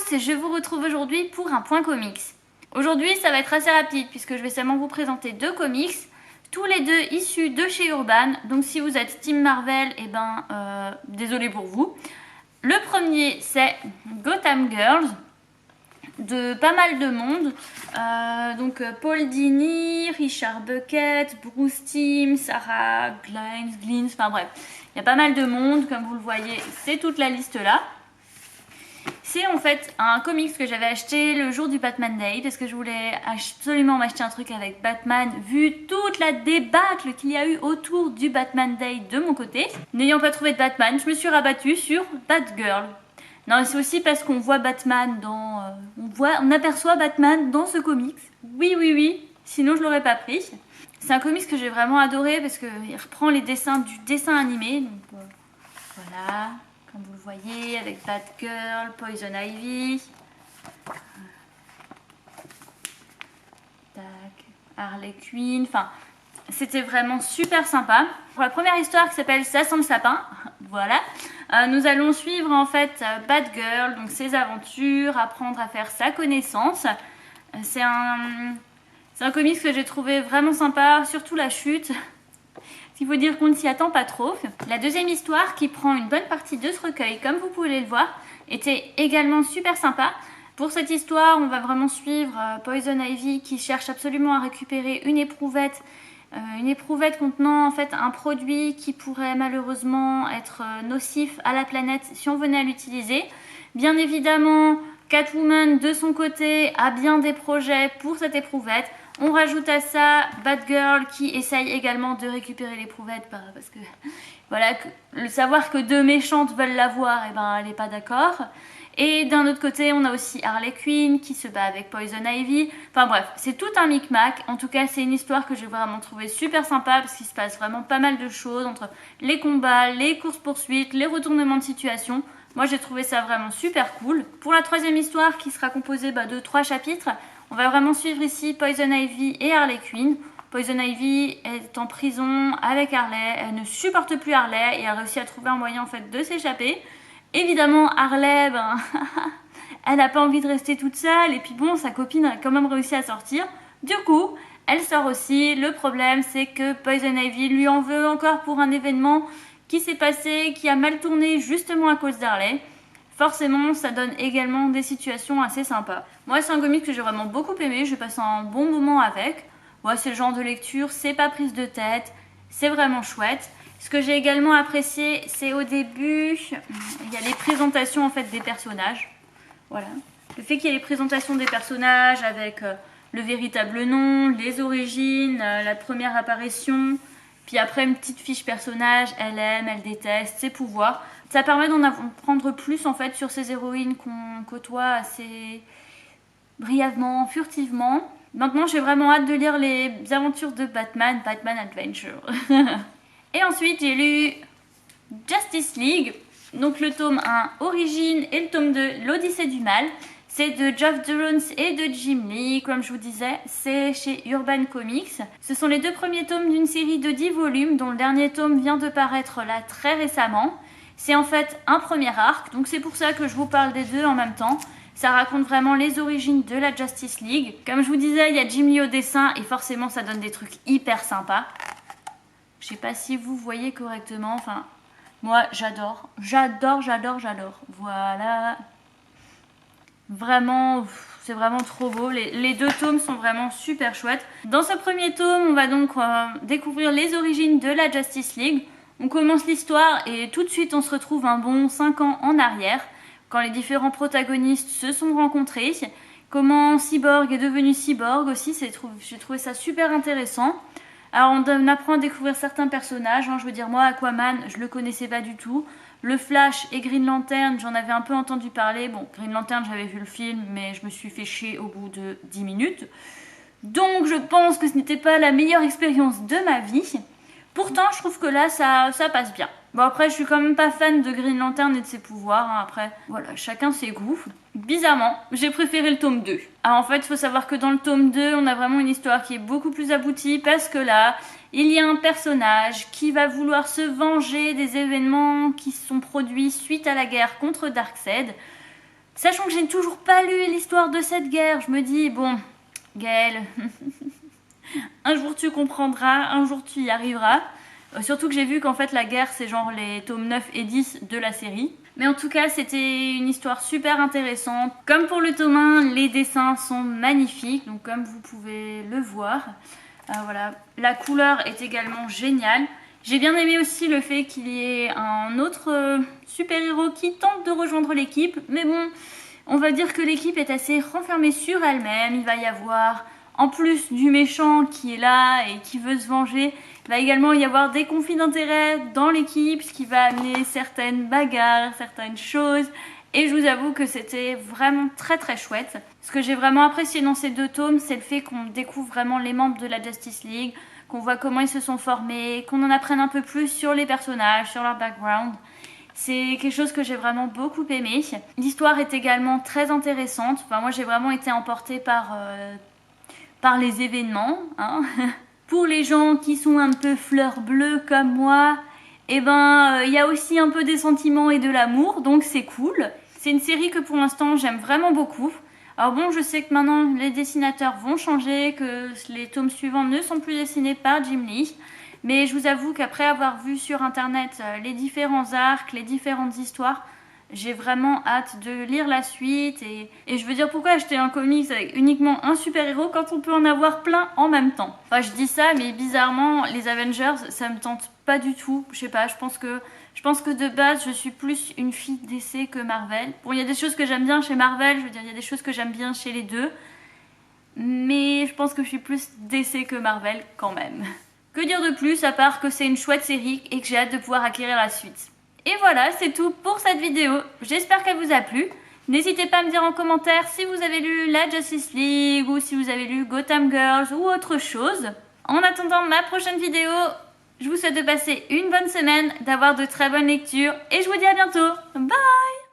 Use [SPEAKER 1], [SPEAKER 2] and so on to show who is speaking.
[SPEAKER 1] tous, je vous retrouve aujourd'hui pour un point comics. Aujourd'hui ça va être assez rapide puisque je vais seulement vous présenter deux comics, tous les deux issus de chez Urban, donc si vous êtes Team Marvel, eh ben désolé pour vous. Le premier c'est Gotham Girls, de pas mal de monde, donc Paul Dini, Richard Bucket, Bruce Timm, Sarah Glines, enfin bref, il y a pas mal de monde, comme vous le voyez, c'est toute la liste là. C'est en fait un comics que j'avais acheté le jour du Batman Day parce que je voulais absolument m'acheter un truc avec Batman vu toute la débâcle qu'il y a eu autour du Batman Day de mon côté. N'ayant pas trouvé de Batman, je me suis rabattue sur Batgirl. Non, c'est aussi parce qu'on voit Batman dans... on aperçoit Batman dans ce comics. Oui, sinon je l'aurais pas pris. C'est un comics que j'ai vraiment adoré parce qu'il reprend les dessins du dessin animé. Donc, voilà, comme vous le voyez, avec Batgirl, Poison Ivy. Tac, Harley Quinn, enfin... C'était vraiment super sympa. Pour la première histoire qui s'appelle Ça sent le sapin, voilà, nous allons suivre en fait Batgirl, donc ses aventures, apprendre à faire sa connaissance. C'est un comics que j'ai trouvé vraiment sympa, surtout la chute. Il faut dire qu'on ne s'y attend pas trop. La deuxième histoire, qui prend une bonne partie de ce recueil, comme vous pouvez le voir, était également super sympa. Pour cette histoire, on va vraiment suivre Poison Ivy qui cherche absolument à récupérer une éprouvette contenant en fait un produit qui pourrait malheureusement être nocif à la planète si on venait à l'utiliser. Bien évidemment, Catwoman de son côté a bien des projets pour cette éprouvette. On rajoute à ça Batgirl qui essaye également de récupérer l'éprouvette parce que voilà, le savoir que deux méchantes veulent l'avoir, et ben elle n'est pas d'accord. Et d'un autre côté, on a aussi Harley Quinn qui se bat avec Poison Ivy. Enfin bref, c'est tout un micmac. En tout cas, c'est une histoire que j'ai vraiment trouvée super sympa parce qu'il se passe vraiment pas mal de choses entre les combats, les courses-poursuites, les retournements de situation. Moi, j'ai trouvé ça vraiment super cool. Pour la troisième histoire qui sera composée de 3 chapitres, on va vraiment suivre ici Poison Ivy et Harley Quinn. Poison Ivy est en prison avec Harley. Elle ne supporte plus Harley et a réussi à trouver un moyen en fait de s'échapper. Évidemment, Harley, elle n'a pas envie de rester toute seule. Et puis bon, sa copine a quand même réussi à sortir. Du coup, elle sort aussi. Le problème, c'est que Poison Ivy lui en veut encore pour un événement qui s'est passé, qui a mal tourné justement à cause d'Harley. Forcément, ça donne également des situations assez sympas. Moi, c'est un comic que j'ai vraiment beaucoup aimé. J'ai passé un bon moment avec. Ouais, c'est le genre de lecture, c'est pas prise de tête. C'est vraiment chouette. Ce que j'ai également apprécié, c'est au début, il y a les présentations en fait des personnages. Voilà. Le fait qu'il y ait les présentations des personnages avec le véritable nom, les origines, la première apparition, puis après une petite fiche personnage, elle aime, elle déteste, ses pouvoirs. Ça permet d'en apprendre plus en fait sur ces héroïnes qu'on côtoie assez brièvement, furtivement. Maintenant, j'ai vraiment hâte de lire les aventures de Batman Adventure. Et ensuite, j'ai lu Justice League, donc le tome 1, Origine, et le tome 2, L'Odyssée du Mal. C'est de Geoff Johns et de Jim Lee, comme je vous disais, c'est chez Urban Comics. Ce sont les deux premiers tomes d'une série de 10 volumes, dont le dernier tome vient de paraître là très récemment. C'est en fait un premier arc, donc c'est pour ça que je vous parle des deux en même temps. Ça raconte vraiment les origines de la Justice League. Comme je vous disais, il y a Jim Lee au dessin, et forcément ça donne des trucs hyper sympas. Je sais pas si vous voyez correctement, enfin, moi j'adore. Voilà. Vraiment, c'est vraiment trop beau. Les deux tomes sont vraiment super chouettes. Dans ce premier tome, on va donc découvrir les origines de la Justice League. On commence l'histoire et tout de suite on se retrouve un bon 5 ans en arrière, quand les différents protagonistes se sont rencontrés. Comment Cyborg est devenu Cyborg aussi, j'ai trouvé ça super intéressant. Alors on apprend à découvrir certains personnages, je veux dire moi Aquaman je le connaissais pas du tout, le Flash et Green Lantern j'en avais un peu entendu parler, bon Green Lantern j'avais vu le film mais je me suis fait chier au bout de 10 minutes, donc je pense que ce n'était pas la meilleure expérience de ma vie, pourtant je trouve que là ça passe bien. Bon après je suis quand même pas fan de Green Lantern et de ses pouvoirs, après voilà chacun ses goûts. Bizarrement, j'ai préféré le tome 2. Alors en fait, il faut savoir que dans le tome 2, on a vraiment une histoire qui est beaucoup plus aboutie parce que là, il y a un personnage qui va vouloir se venger des événements qui se sont produits suite à la guerre contre Darkseid. Sachant que j'ai toujours pas lu l'histoire de cette guerre, je me dis, bon, Gaëlle, un jour tu comprendras, un jour tu y arriveras. Surtout que j'ai vu qu'en fait la guerre c'est genre les tomes 9 et 10 de la série. Mais en tout cas c'était une histoire super intéressante. Comme pour le tome 1, les dessins sont magnifiques, donc comme vous pouvez le voir. Voilà, la couleur est également géniale. J'ai bien aimé aussi le fait qu'il y ait un autre super-héros qui tente de rejoindre l'équipe. Mais bon, on va dire que l'équipe est assez renfermée sur elle-même. Il va y avoir, en plus du méchant qui est là et qui veut se venger, il va également y avoir des conflits d'intérêts dans l'équipe, ce qui va amener certaines bagarres, certaines choses. Et je vous avoue que c'était vraiment très très chouette. Ce que j'ai vraiment apprécié dans ces 2 tomes, c'est le fait qu'on découvre vraiment les membres de la Justice League, qu'on voit comment ils se sont formés, qu'on en apprenne un peu plus sur les personnages, sur leur background. C'est quelque chose que j'ai vraiment beaucoup aimé. L'histoire est également très intéressante. Enfin, moi j'ai vraiment été emportée par les événements. Hein. Pour les gens qui sont un peu fleurs bleues comme moi, eh ben, y a aussi un peu des sentiments et de l'amour, donc c'est cool. C'est une série que pour l'instant j'aime vraiment beaucoup. Alors bon, je sais que maintenant les dessinateurs vont changer, que les tomes suivants ne sont plus dessinés par Jim Lee. Mais je vous avoue qu'après avoir vu sur internet les différents arcs, les différentes histoires, j'ai vraiment hâte de lire la suite. Et je veux dire, pourquoi acheter un comics avec uniquement un super-héros quand on peut en avoir plein en même temps? Enfin, je dis ça, mais bizarrement, les Avengers, ça me tente pas du tout. Je sais pas, je pense que de base, je suis plus une fille DC que Marvel. Bon, il y a des choses que j'aime bien chez Marvel, je veux dire, il y a des choses que j'aime bien chez les deux. Mais je pense que je suis plus DC que Marvel quand même. Que dire de plus à part que c'est une chouette série et que j'ai hâte de pouvoir acquérir la suite. Et voilà, c'est tout pour cette vidéo. J'espère qu'elle vous a plu. N'hésitez pas à me dire en commentaire si vous avez lu la Justice League ou si vous avez lu Gotham Girls ou autre chose. En attendant ma prochaine vidéo, je vous souhaite de passer une bonne semaine, d'avoir de très bonnes lectures et je vous dis à bientôt. Bye!